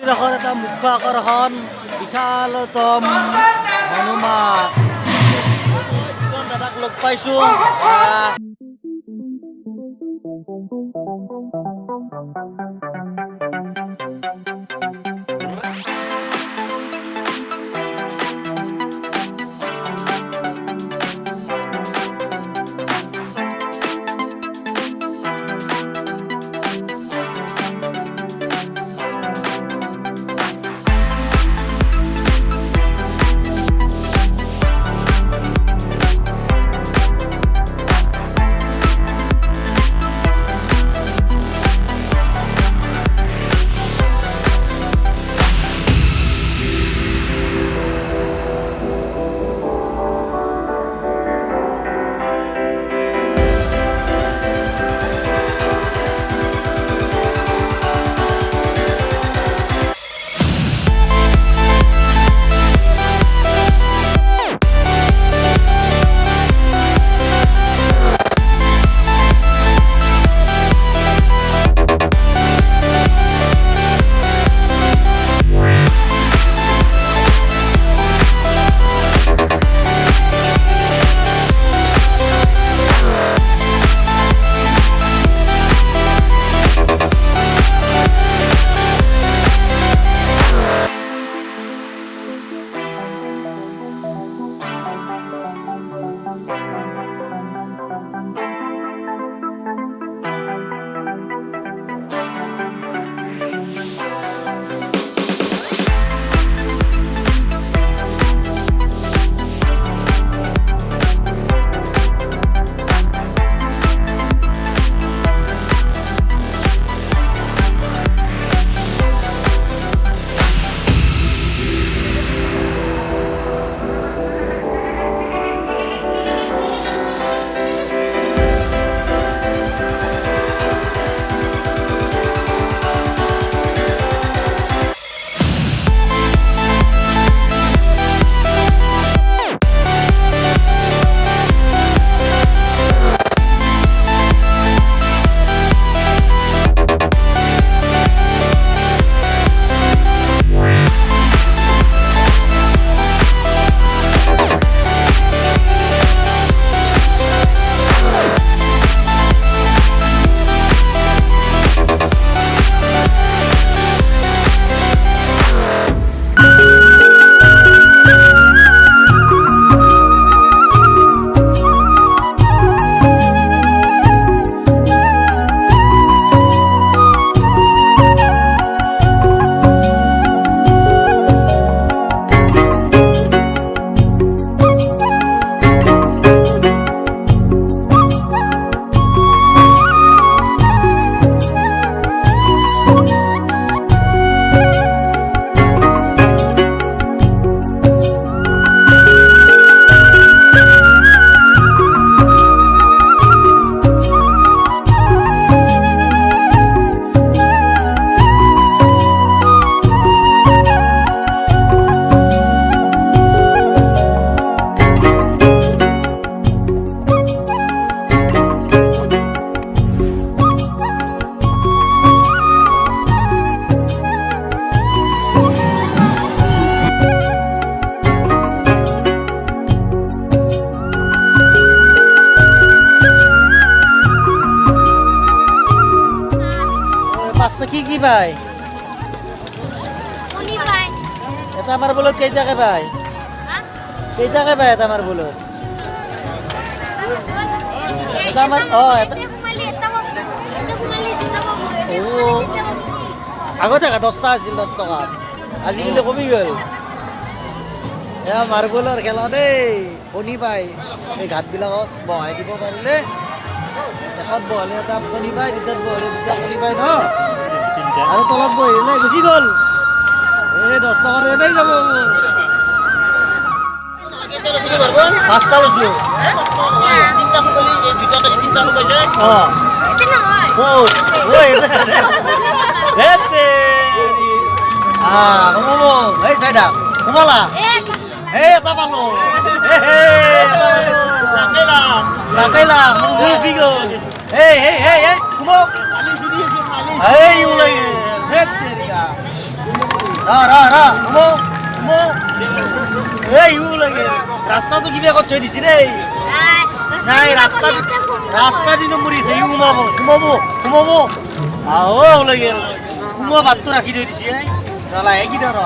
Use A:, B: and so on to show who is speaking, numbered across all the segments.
A: পৰিৱেশৰ এটা মুখ্য আকৰ্ষণ বিশালতম হনুমান দাদাক লগ পাইছোঁ। কি পায়? এটা মার্বলত কেইটাকে পায়? কেইটাকে পায় এটা মার্বলত? এটা আমার আগতে 10টা আছিল 10 টকা, আজিকালি কমি গ'ল। এয়া মাৰ্বলৰ খেলা দেই, কণী পায় এই ঘাটবিলাকত বহাই দিব পাৰিলে। এখত বহালে এটা কণী পায়, দুটাত বহালে দুটা কণী পায় ন, আৰু তলত বহিলে গুচি গ'ল। এই 10 টকাত এনেই যাব মোৰ। 5টা লৈছোঁ। 3টা খুলি 2টা 3টা খুলিছে। এই চাইডা সোমালা, এই এটা পালো, রাখাইলাম উঠি গ'ল। এই ওলাই এই ইউ লাগে ৰাস্তাটো কিবা ক'ত থৈ দিছি দেই নাই ৰাস্তা দিনো মৰিছে ইউ সোমাব আহ লাগে সোমোৱা বাটটো ৰাখি থৈ দিছে লাহে কি ধৰ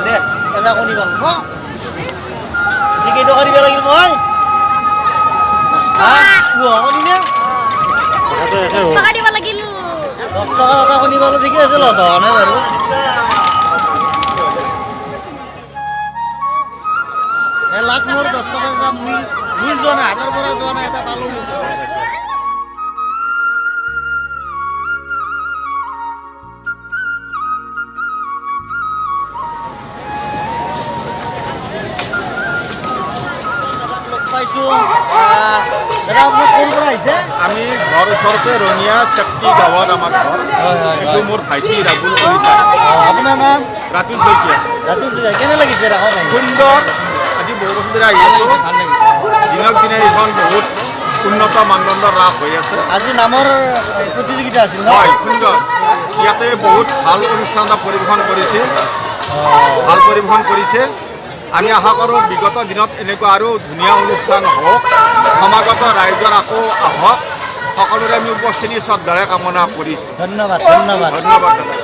A: দে এটা কণী পালো ন ঠিকেই টকা দিব লাগিল মই কণী নে
B: 10 টকা দিব লাগিল
A: 10 টকা এটা কণী পালো ঠিকে আছে লছ হোৱা নাই বাৰু লাখ মোৰ 10 টকা এটা মূল যোৱা নাই হাতৰ পৰা যোৱা নাই এটা পালো
C: আমি ঘৰ ওচৰতে ৰঙিয়া চেফটি গাঁৱত আমাৰ ঘৰ এইটো মোৰ ভাইটি ৰাহুল কলিতা
A: আপোনাৰ নাম
C: ৰাতুল শইকীয়া
A: কেনে লাগিছে ৰাখক
C: সুন্দৰ আজি বহু বছৰ ধৰি আহি আছোঁ দিনক দিনে এইখন বহুত উন্নত মানদণ্ডৰ ৰাস হৈ আছে
A: আজি নামৰ প্ৰতিযোগিতা আছিল
C: হয় সুন্দৰ ইয়াতে বহুত ভাল অনুষ্ঠান এটা পৰিৱেশন কৰিছে আমি আশা কৰোঁ বিগত দিনত এনেকুৱা আৰু ধুনীয়া অনুষ্ঠান হওক সমাগত ৰাইজৰ আকৌ আহক সকলোৰে আমি উপস্থিতি শ্ৰদ্ধাৰে কামনা কৰিছোঁ
A: ধন্যবাদ
C: ধন্যবাদ দাদা